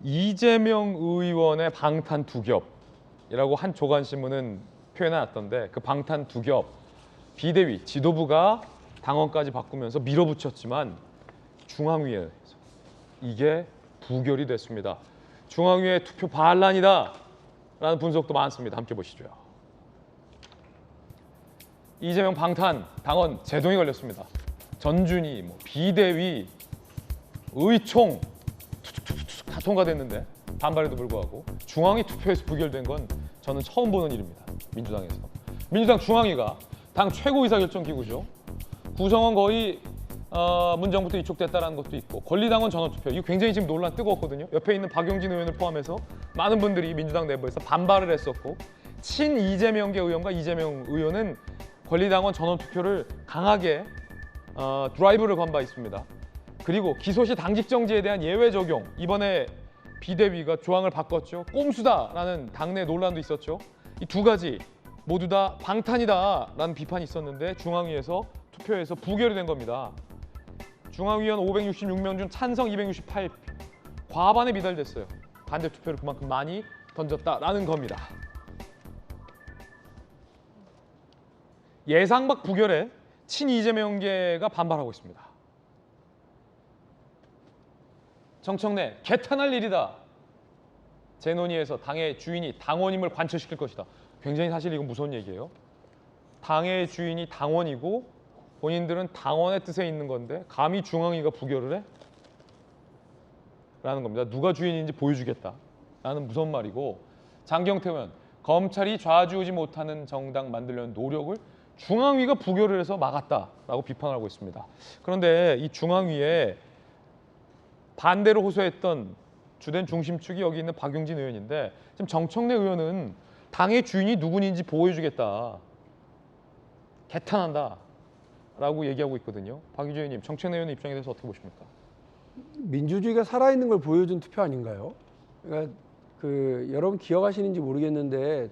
이재명 의원의 방탄 두 겹이라고 한 조간신문은 표현해놨던데, 그 방탄 두 겹, 비대위 지도부가 당원까지 바꾸면서 밀어붙였지만 중앙위에서 이게 부결이 됐습니다. 중앙위의 투표 반란이다 라는 분석도 많습니다. 함께 보시죠. 이재명 방탄 당원 제동이 걸렸습니다. 전준희, 비대위, 의총 툭툭툭툭 다 통과됐는데 반발에도 불구하고 중앙위 투표에서 부결된 건 저는 처음 보는 일입니다. 민주당에서. 민주당 중앙위가 당 최고 의사결정기구죠. 구성원 거의 문정부터 이촉됐다는 것도 있고, 권리당원 전원투표, 이거 굉장히 지금 논란 뜨거웠거든요. 옆에 있는 박용진 의원을 포함해서 많은 분들이 민주당 내부에서 반발을 했었고, 친 이재명계 의원과 이재명 의원은 권리당원 전원투표를 강하게 드라이브를 건 바 있습니다. 그리고 기소시 당직정지에 대한 예외 적용, 이번에 비대위가 조항을 바꿨죠. 꼼수다라는 당내 논란도 있었죠. 이 두 가지 모두 다 방탄이다라는 비판이 있었는데 중앙위에서 투표에서 부결이 된 겁니다. 중앙위원 566명 중 찬성 268, 과반에 미달됐어요. 반대 투표를 그만큼 많이 던졌다라는 겁니다. 예상 밖 부결에 친 이재명계가 반발하고 있습니다. 정청래, 개탄할 일이다. 제 논의에서 당의 주인이 당원임을 관철시킬 것이다. 굉장히 사실 이건 무서운 얘기예요. 당의 주인이 당원이고 본인들은 당원의 뜻에 있는 건데 감히 중앙위가 부결을 해? 라는 겁니다. 누가 주인인지 보여주겠다라는 무서운 말이고, 장경태 의원, 검찰이 좌지우지 못하는 정당 만들려는 노력을 중앙위가 부결을 해서 막았다라고 비판을 하고 있습니다. 그런데 이 중앙위에 반대로 호소했던 주된 중심축이 여기 있는 박용진 의원인데, 지금 정청래 의원은 당의 주인이 누구인지 보여주겠다, 개탄한다 라고 얘기하고 있거든요. 박용진 의원님, 정청래 의원 입장에 대해서 어떻게 보십니까? 민주주의가 살아있는 걸 보여준 투표 아닌가요? 그러니까 여러분 기억하시는지 모르겠는데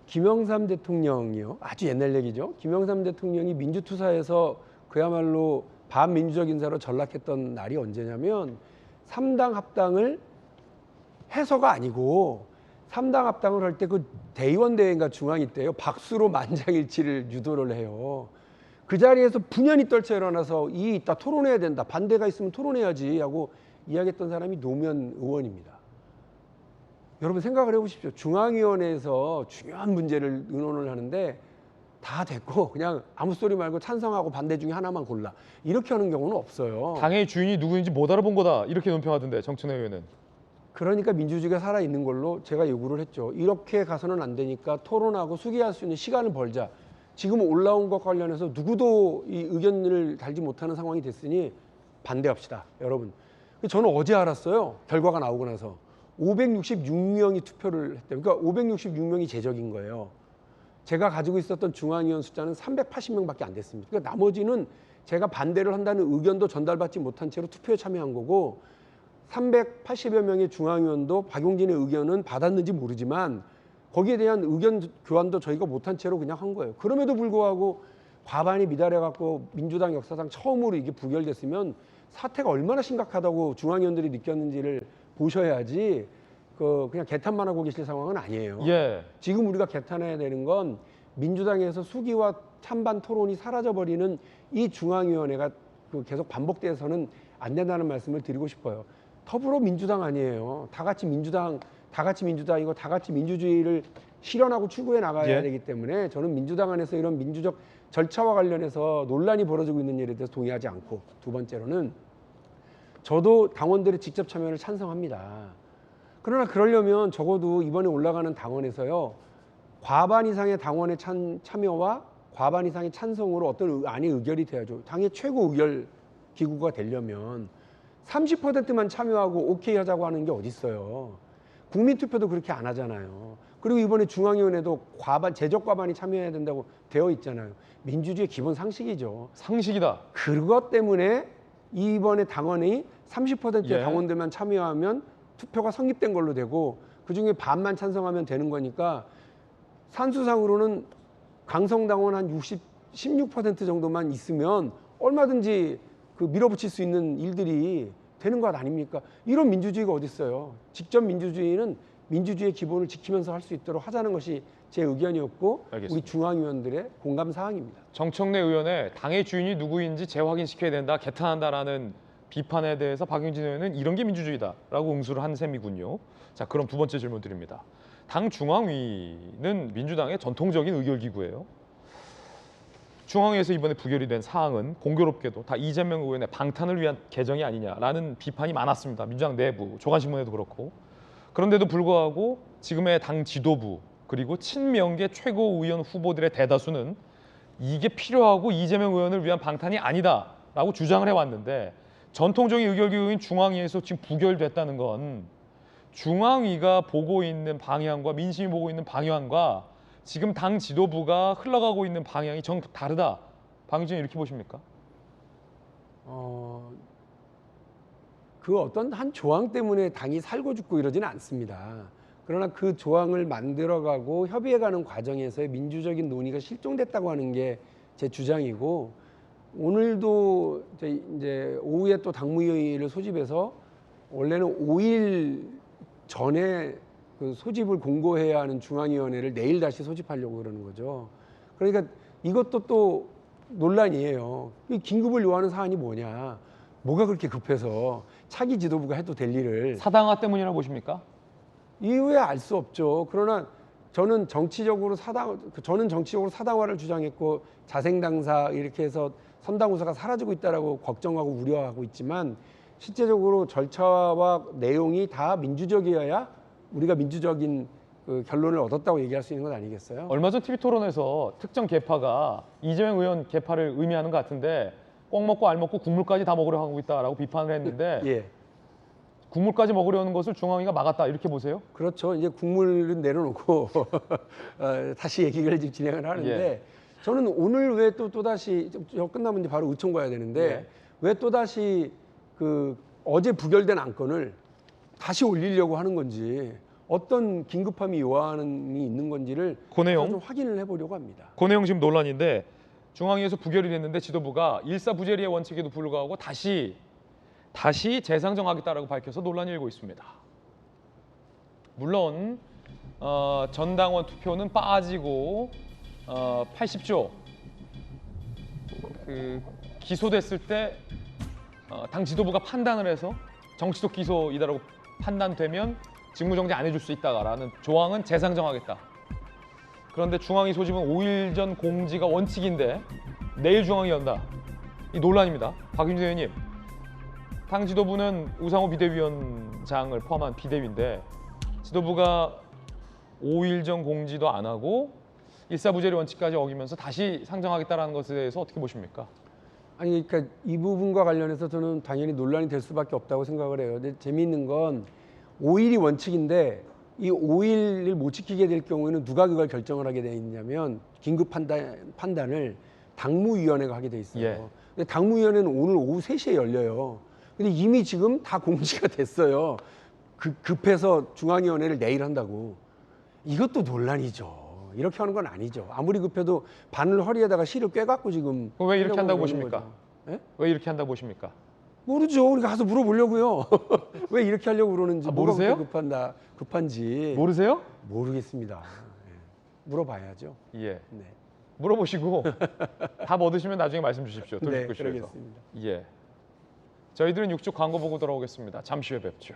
김영삼 대통령이요, 아주 옛날 얘기죠. 김영삼 대통령이 민주투사에서 그야말로 반민주적 인사로 전락했던 날이 언제냐면 3당 합당을 해서가 아니고 3당 합당을 할 때 그 대의원 대회인가 중앙위 때요, 박수로 만장일치를 유도를 해요. 그 자리에서 분연히 떨쳐 일어나서 이 있다, 토론해야 된다, 반대가 있으면 토론해야지 하고 이야기했던 사람이 노무현 의원입니다. 여러분 생각을 해보십시오. 중앙위원회에서 중요한 문제를 의논을 하는데 다 됐고 그냥 아무 소리 말고 찬성하고 반대 중에 하나만 골라, 이렇게 하는 경우는 없어요. 당의 주인이 누구인지 못 알아본 거다, 이렇게 논평하던데 정청래 의원은. 그러니까 민주주의가 살아있는 걸로 제가 요구를 했죠. 이렇게 가서는 안 되니까 토론하고 수기할 수 있는 시간을 벌자. 지금 올라온 것 관련해서 누구도 이 의견을 달지 못하는 상황이 됐으니 반대합시다, 여러분. 저는 어제 알았어요. 결과가 나오고 나서 566명이 투표를 했대요. 그러니까 566명이 제적인 거예요. 제가 가지고 있었던 중앙위원 숫자는 380명밖에 안 됐습니다. 그러니까 나머지는 제가 반대를 한다는 의견도 전달받지 못한 채로 투표에 참여한 거고, 380여 명의 중앙위원도 박용진의 의견은 받았는지 모르지만 거기에 대한 의견 교환도 저희가 못한 채로 그냥 한 거예요. 그럼에도 불구하고 과반이 미달해갖고 민주당 역사상 처음으로 이게 부결됐으면 사태가 얼마나 심각하다고 중앙위원들이 느꼈는지를 보셔야지 그냥 개탄만 하고 계실 상황은 아니에요. 예. 지금 우리가 개탄해야 되는 건 민주당에서 수기와 찬반 토론이 사라져버리는 이 중앙위원회가 계속 반복돼서는 안 된다는 말씀을 드리고 싶어요. 더불어민주당 아니에요. 다 같이 민주당이고 다 같이 민주주의를 실현하고 추구해 나가야 되기 때문에 저는 민주당 안에서 이런 민주적 절차와 관련해서 논란이 벌어지고 있는 일에 대해서 동의하지 않고, 두 번째로는 저도 당원들의 직접 참여를 찬성합니다. 그러나 그러려면 적어도 이번에 올라가는 당원에서요, 과반 이상의 당원의 참여와 과반 이상의 찬성으로 어떤 안이 의결이 돼야죠. 당의 최고 의결 기구가 되려면 30%만 참여하고 오케이 하자고 하는 게 어디 있어요. 국민투표도 그렇게 안 하잖아요. 그리고 이번에 중앙위원회도 제적 과반이 참여해야 된다고 되어 있잖아요. 민주주의의 기본 상식이죠. 상식이다. 그것 때문에 이번에 당원이 30%의 당원들만 참여하면 투표가 성립된 걸로 되고, 그중에 반만 찬성하면 되는 거니까 산수상으로는 강성당원 한 16% 정도만 있으면 얼마든지 밀어붙일 수 있는 일들이 되는 것 아닙니까? 이런 민주주의가 어디 있어요? 직접 민주주의는 민주주의의 기본을 지키면서 할 수 있도록 하자는 것이 제 의견이었고 알겠습니다. 우리 중앙위원들의 공감 사항입니다. 정청래 의원의 당의 주인이 누구인지 재확인시켜야 된다, 개탄한다라는 비판에 대해서 박용진 의원은 이런 게 민주주의다라고 응수를 한 셈이군요. 자, 그럼 두 번째 질문 드립니다. 당 중앙위는 민주당의 전통적인 의결기구예요. 중앙위에서 이번에 부결이 된 사항은 공교롭게도 다 이재명 의원의 방탄을 위한 개정이 아니냐라는 비판이 많았습니다. 민주당 내부, 조간신문에도 그렇고. 그런데도 불구하고 지금의 당 지도부 그리고 친명계 최고위원 후보들의 대다수는 이게 필요하고 이재명 의원을 위한 방탄이 아니다라고 주장을 해왔는데 전통적인 의결기구인 중앙위에서 지금 부결됐다는 건 중앙위가 보고 있는 방향과 민심이 보고 있는 방향과 지금 당 지도부가 흘러가고 있는 방향이 정 다르다. 박용진 이렇게 보십니까? 그 어떤 한 조항 때문에 당이 살고 죽고 이러지는 않습니다. 그러나 그 조항을 만들어가고 협의해가는 과정에서의 민주적인 논의가 실종됐다고 하는 게 제 주장이고 오늘도 이제 오후에 또 당무회의를 소집해서 원래는 5일 전에 그 소집을 공고해야 하는 중앙위원회를 내일 다시 소집하려고 그러는 거죠. 그러니까 이것도 또 논란이에요. 이 긴급을 요하는 사안이 뭐냐? 뭐가 그렇게 급해서 차기 지도부가 해도 될 일을 사당화 때문이라고 보십니까? 이후에 알 수 없죠. 그러나 저는 정치적으로 사당화를 주장했고 자생당사 이렇게 해서 선당후사가 사라지고 있다라고 걱정하고 우려하고 있지만 실제적으로 절차와 내용이 다 민주적이어야 우리가 민주적인 그 결론을 얻었다고 얘기할 수 있는 것 아니겠어요? 얼마 전 TV 토론에서 특정 계파가 이재명 의원 계파를 의미하는 것 같은데 꼭 먹고 알 먹고 국물까지 다 먹으려 하고 있다라고 비판을 했는데 예. 국물까지 먹으려는 것을 중앙위가 막았다 이렇게 보세요? 그렇죠. 이제 국물은 내려놓고 다시 얘기를 지금 진행을 하는데 예. 저는 오늘 왜 또다시 저 끝나면 이제 바로 의총 가야 되는데 예. 왜 또다시 그 어제 부결된 안건을 다시 올리려고 하는 건지 어떤 긴급함이 요한이 있는 건지를 그 내용 좀 확인을 해보려고 합니다. 그 내용 지금 논란인데 중앙위에서 부결이 됐는데 지도부가 일사부재리의 원칙에도 불구하고 다시 재상정하겠다라고 밝혀서 논란이 일고 있습니다. 물론 전당원 투표는 빠지고 80조 그 기소됐을 때 당 지도부가 판단을 해서 정치적 기소이다라고 판단되면 직무정지 안 해줄 수 있다라는 조항은 재상정하겠다. 그런데 중앙위 소집은 5일 전 공지가 원칙인데 내일 중앙위 연다. 이 논란입니다. 박용진 의원님, 당 지도부는 우상호 비대위원장을 포함한 비대위인데 지도부가 5일 전 공지도 안 하고 일사부재리 원칙까지 어기면서 다시 상정하겠다는 것에 대해서 어떻게 보십니까? 아니 그러니까 이 부분과 관련해서 저는 당연히 논란이 될 수밖에 없다고 생각을 해요. 근데 재미있는 건 5일이 원칙인데 이 5일을 못 지키게 될 경우에는 누가 그걸 결정을 하게 돼 있냐면 긴급 판단을 당무위원회가 하게 돼 있어요. 예. 근데 당무위원회는 오늘 오후 3시에 열려요. 근데 이미 지금 다 공지가 됐어요. 급해서 중앙위원회를 내일 한다고. 이것도 논란이죠. 이렇게 하는 건 아니죠. 아무리 급해도 바늘 허리에다가 실을 꿰갖고 지금. 그럼 왜 이렇게 한다고 그러는 보십니까? 거죠. 예? 왜 이렇게 한다고 보십니까? 모르죠. 우리가 가서 물어보려고요. 왜 이렇게 하려고 그러는지. 모르세요? 뭐가 급한지. 모르세요? 모르겠습니다. 예. 물어봐야죠. 예. 네. 물어보시고 답 얻으시면 나중에 말씀 주십시오. 네, 돌직구쇼에서. 그러겠습니다. 예. 저희들은 6주 광고 보고 돌아오겠습니다. 잠시 후에 뵙죠.